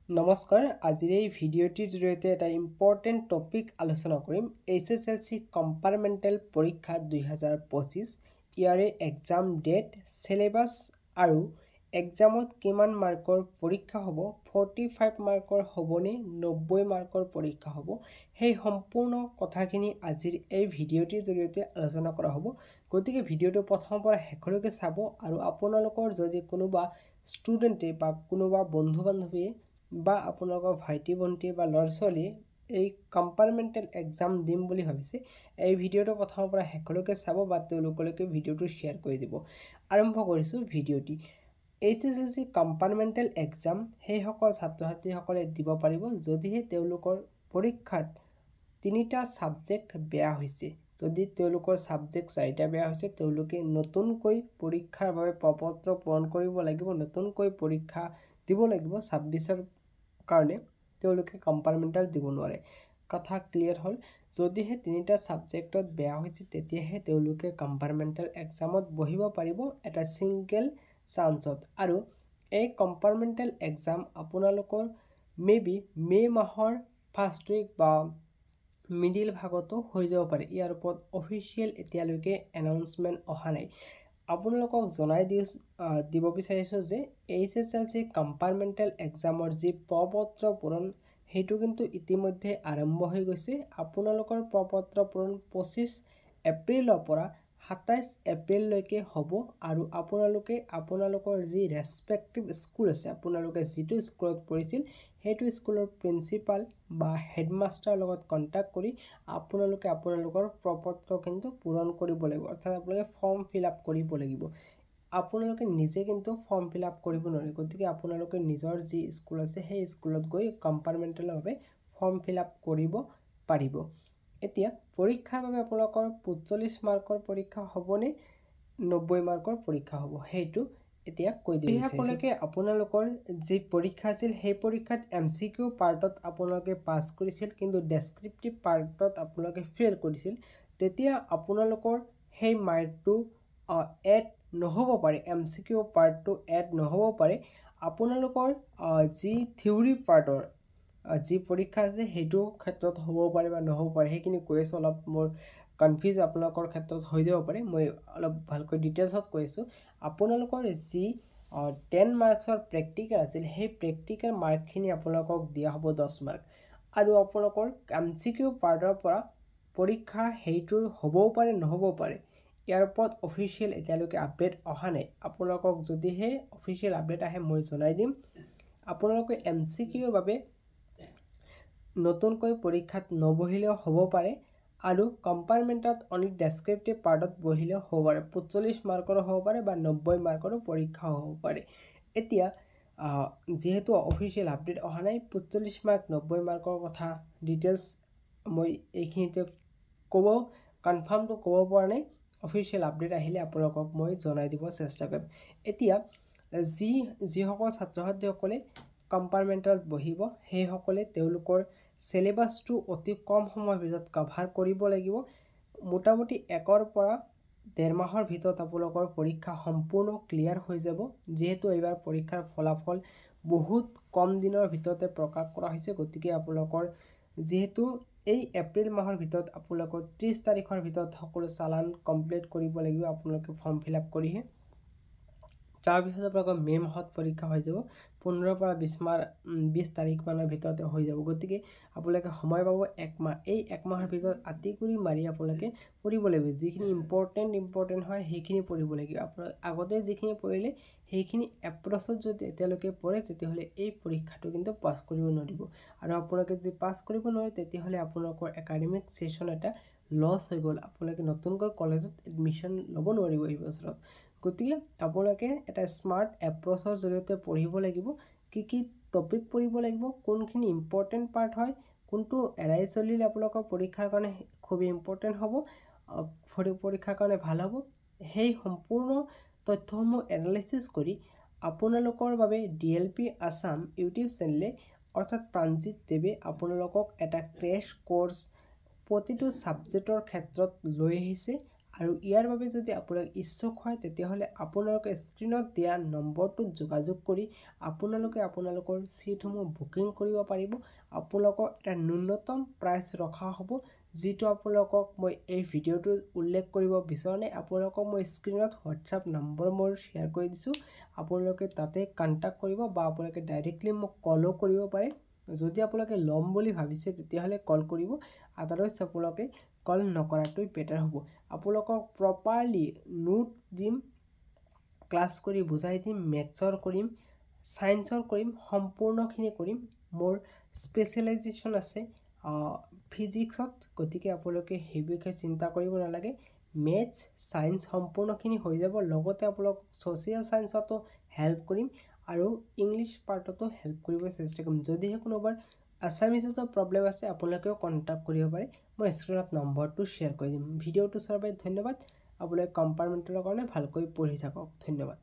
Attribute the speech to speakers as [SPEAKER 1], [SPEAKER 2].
[SPEAKER 1] নমস্কাৰ আজিৰ এই ভিডিঅ'টিৰ জৰিয়তে এটা ইম্পৰ্টেণ্ট টপিক আলোচনা কৰিম HSLC কম্পাৰ্টমেণ্টেল পৰীক্ষা 2025 ইয়াৰে এক্সাম ডেট সিলেবাস আৰু এক্সামত কিমান মাৰ্কৰ পৰীক্ষা হ'ব 45 মাৰ্কৰ হ'বনে 90 মাৰ্কৰ পৰীক্ষা হ'ব সেই সম্পূৰ্ণ কথাখিনি আজিৰ এই ভিডিঅ'টিৰ জৰিয়তে আলোচনা কৰা হ'ব গতিকে ভিডিঅ'টো প্ৰথমৰ পৰা শেষলৈকে চাব আৰু আপোনালোকৰ যদি কোনোবা ষ্টুডেণ্টে বা কোনোবা বন্ধু বান্ধৱীয়ে বা আপোনালোকৰ ভাইটি ভণ্টি বা ল'ৰা ছোৱালী এই কম্পাৰ্টমেণ্টেল এক্সাম দিম বুলি ভাবিছে এই ভিডিঅ'টো প্ৰথমৰ পৰা শেষলৈকে চাব বা তেওঁলোকলৈকে ভিডিঅ'টো শ্বেয়াৰ কৰি দিব আৰম্ভ কৰিছোঁ ভিডিঅ'টি HSLC কম্পাৰ্টমেণ্টেল এক্সাম সেইসকল ছাত্ৰ ছাত্ৰীসকলে দিব পাৰিব যদিহে তেওঁলোকৰ পৰীক্ষাত তিনিটা ছাবজেক্ট বেয়া হৈছে যদি তেওঁলোকৰ ছাবজেক্ট চাৰিটা বেয়া হৈছে তেওঁলোকে নতুনকৈ পৰীক্ষাৰ বাবে প্ৰপত্ৰ পূৰণ কৰিব লাগিব নতুনকৈ পৰীক্ষা দিব লাগিব 26ৰ কাৰণে তেওঁলোকে কম্পাৰ্টমেণ্টেল দিব নোৱাৰে কথা ক্লিয়াৰ হ'ল যদিহে তিনিটা ছাবজেক্টত বেয়া হৈছে তেতিয়াহে তেওঁলোকে কম্পাৰ্টমেণ্টেল এক্সামত বহিব পাৰিব এটা সিংগল চান্সত আৰু এই কম্পাৰ্টমেণ্টেল এক্সাম আপোনালোকৰ মে মাহৰ ফাৰ্ষ্ট উইক বা মিডিল ভাগতো হৈ যাব পাৰে ইয়াৰ ওপৰত অফিচিয়েল এতিয়ালৈকে এনাউন্সমেণ্ট অহা নাই আপোনালোকক জনাই দিব বিচাৰিছোঁ যে HSLC কম্পাৰ্টমেণ্টেল এক্সামৰ যি প্ৰপত্ৰ পূৰণ সেইটো কিন্তু ইতিমধ্যে আৰম্ভ হৈ গৈছে আপোনালোকৰ প্ৰপত্ৰ পূৰণ 25 এপ্ৰিলৰ পৰা 27 এপ্ৰিললৈকে হ'ব আৰু আপোনালোকে আপোনালোকৰ যি ৰেছপেক্টিভ স্কুল আছে আপোনালোকে যিটো স্কুলত পঢ়িছিল সেইটো স্কুলৰ প্ৰিন্সিপাল বা হেডমাষ্টাৰৰ লগত কণ্টেক্ট কৰি আপোনালোকে আপোনালোকৰ প্ৰপত্ৰ কিন্তু পূৰণ কৰিব লাগিব অৰ্থাৎ আপোনালোকে ফৰ্ম ফিল আপ কৰিব লাগিব আপোনালোকে নিজে কিন্তু ফৰ্ম ফিল আপ কৰিব নোৱাৰে গতিকে আপোনালোকে নিজৰ যি স্কুল আছে সেই স্কুলত গৈ কম্পাৰ্টমেণ্টেলৰ বাবে ফৰ্ম ফিল আপ কৰিব পাৰিব এতিয়া পৰীক্ষাৰ বাবে আপোনালোকৰ 45 মাৰ্কৰ পৰীক্ষা হ'বনে 90 মাৰ্কৰ পৰীক্ষা হ'ব সেইটো এতিয়া কৈ দিম আপোনালোকে আপোনালোকৰ যি পৰীক্ষা আছিল সেই পৰীক্ষাত MCQ পাৰ্টত আপোনালোকে পাছ কৰিছিল কিন্তু ডেছক্ৰিপটিভ পাৰ্টত আপোনালোকে ফেইল কৰিছিল তেতিয়া আপোনালোকৰ সেই মাৰ্কটো এড নহ'ব পাৰে MCQ পাৰ্টটো এড নহ'ব পাৰে আপোনালোকৰ যি থিওৰি পাৰ্টৰ যি পৰীক্ষা আছে সেইটো ক্ষেত্ৰত হ'ব পাৰে বা নহ'ব পাৰে সেইখিনি কৈ আছোঁ অলপ মোৰ কনফিউজ আপোনালোকৰ ক্ষেত্ৰত হৈ যাব পাৰে মই অলপ ভালকৈ ডিটেইলছত কৈ আছোঁ আপোনালোকৰ যি 10 মাৰ্কছৰ প্ৰেক্টিকেল আছিল সেই প্ৰেক্টিকেল মাৰ্কখিনি আপোনালোকক দিয়া হ'ব 10 মাৰ্ক আৰু আপোনালোকৰ MCQ পাৰ্টৰ পৰা পৰীক্ষা সেইটো হ'বও পাৰে নহ'বও পাৰে ইয়াৰ ওপৰত অফিচিয়েল এতিয়ালৈকে আপডেট অহা নাই আপোনালোকক যদিহে অফিচিয়েল আপডেট আহে মই জনাই দিম আপোনালোকে MCQৰ বাবে নতুনকৈ পৰীক্ষাত নবহিলেও হ'ব পাৰে আৰু কম্পাৰ্টমেণ্টত অনলি ডেছক্ৰিপটিভ পাৰ্টত বহিলেও হ'ব পাৰে 45 মাৰ্কৰো হ'ব পাৰে বা 90 মাৰ্কৰো পৰীক্ষা হ'ব পাৰে এতিয়া যেহেতু অফিচিয়েল আপডেট অহা নাই 45 মাৰ্ক 90 মাৰ্কৰ কথা ডিটেইলছ মই এইখিনিতে কনফাৰ্মটো ক'ব পৰা নাই অফিচিয়েল আপডেট আহিলে আপোনালোকক মই জনাই দিব চেষ্টা কৰিম এতিয়া যিসকল ছাত্ৰ ছাত্ৰীসকলে কম্পাৰ্টমেণ্টত বহিব সেইসকলে তেওঁলোকৰ সিলেবাসটো অতি কম সময়ৰ ভিতৰত কভাৰ কৰিব লাগিব মোটামুটি 1ৰ পৰা 1.5 মাহৰ ভিতৰত আপোনালোকৰ পৰীক্ষা সম্পূৰ্ণ ক্লিয়াৰ হৈ যাব যেহেতু এইবাৰ পৰীক্ষাৰ ফলাফল বহুত কম দিনৰ ভিতৰতে প্ৰকাশ কৰা হৈছে গতিকে আপোনালোকৰ যেহেতু এই এপ্ৰিল মাহৰ ভিতৰত আপোনালোকৰ 30 তাৰিখৰ ভিতৰত সকলো চালান কমপ্লিট কৰিব লাগিব আপোনালোকে ফৰ্ম ফিল আপ কৰিহে তাৰপিছত আপোনালোকৰ মে মাহত পৰীক্ষা হৈ যাব 15 পৰা 20 তাৰিখ মানৰ ভিতৰতে হৈ যাব গতিকে আপোনালোকে সময় পাব 1 মাহ এই 1 মাহৰ ভিতৰত আতিকুৰি মাৰি আপোনালোকে পঢ়িব লাগিব যিখিনি ইম্পৰ্টেণ্ট হয় সেইখিনি পঢ়িব লাগিব আপোনাৰ আগতে যিখিনি পঢ়িলে সেইখিনি এপ্ৰ'চত যদি এতিয়ালৈকে পঢ়ে তেতিয়াহ'লে এই পৰীক্ষাটো কিন্তু পাছ কৰিব নোৱাৰিব আৰু আপোনালোকে যদি পাছ কৰিব নোৱাৰে তেতিয়াহ'লে আপোনালোকৰ একাডেমিক ছেশ্যন এটা লছ হৈ গ'ল আপোনালোকে নতুনকৈ কলেজত এডমিশ্যন ল'ব নোৱাৰিব এই বছৰত গতিকে আপোনালোকে এটা স্মাৰ্ট এপ্ৰ'চৰ জৰিয়তে পঢ়িব লাগিব কি টপিক পঢ়িব লাগিব কোনখিনি ইম্পৰ্টেণ্ট পাৰ্ট হয় কোনটো এৰাই চলিলে আপোনালোকৰ পৰীক্ষাৰ কাৰণে খুব ইম্পৰ্টেণ্ট হ'ব পৰীক্ষাৰ কাৰণে ভাল হ'ব সেই সম্পূৰ্ণ তথ্যসমূহ এনালাইচিছ কৰি আপোনালোকৰ বাবে DLP আছাম ইউটিউব চেনেলে অৰ্থাৎ প্ৰাণজিত দেৱে আপোনালোকক এটা ক্ৰেছ কোৰ্ছ প্ৰতিটো ছাবজেক্টৰ ক্ষেত্ৰত লৈ আহিছে আৰু ইয়াৰ বাবে যদি আপোনালোক ইচ্ছুক হয় তেতিয়াহ'লে আপোনালোকে স্ক্ৰীনত দিয়া নম্বৰটোত যোগাযোগ কৰি আপোনালোকে আপোনালোকৰ ছিটসমূহ বুকিং কৰিব পাৰিব। আপোনালোকক এটা ন্যূনতম প্ৰাইচ ৰখা হ'ব, যিটো আপোনালোকক মই এই ভিডিঅ'টোত উল্লেখ কৰিব বিচৰা নাই। আপোনালোকক মই স্ক্ৰীনত হোৱাটছআপ নম্বৰ মোৰ শ্বেয়াৰ কৰি দিছোঁ, আপোনালোকে তাতে কণ্টেক্ট কৰিব বা আপোনালোকে ডাইৰেক্টলি মোক কলো কৰিব পাৰে। যদি আপোনালোকে ল'ম বুলি ভাবিছে তেতিয়াহ'লে কল কৰিব, আদাৰৱাইজ আপোনালোকে কল নকৰাটোই বেটাৰ হ'ব। আপোনালোকক প্ৰপাৰলি নোট দিম, ক্লাছ কৰি বুজাই দিম, মেথছৰ কৰিম, ছায়েন্সৰ কৰিম, সম্পূৰ্ণখিনি কৰিম। মোৰ স্পেচিয়েলাইজেশ্যন আছে ফিজিক্সত, গতিকে আপোনালোকে সেই বিষয়ে চিন্তা কৰিব নালাগে। মেথছ ছায়েন্স সম্পূৰ্ণখিনি হৈ যাব, লগতে আপোনালোক ছ'চিয়েল ছায়েন্সতো হেল্প কৰিম আৰু ইংলিছ পাৰ্টতো হেল্প কৰিব চেষ্টা কৰিম। যদিহে কোনোবাৰ আছামিজতো প্ৰব্লেম আছে আপোনালোকেও কণ্টেক্ট কৰিব পাৰে, মই স্ক্ৰীনত নম্বৰটো শ্বেয়াৰ কৰি দিম। ভিডিঅ'টো চোৱাৰ বাবে ধন্যবাদ। আপোনালোকে কম্পাৰ্টমেণ্টেলৰ কাৰণে ভালকৈ পঢ়ি থাকক। ধন্যবাদ।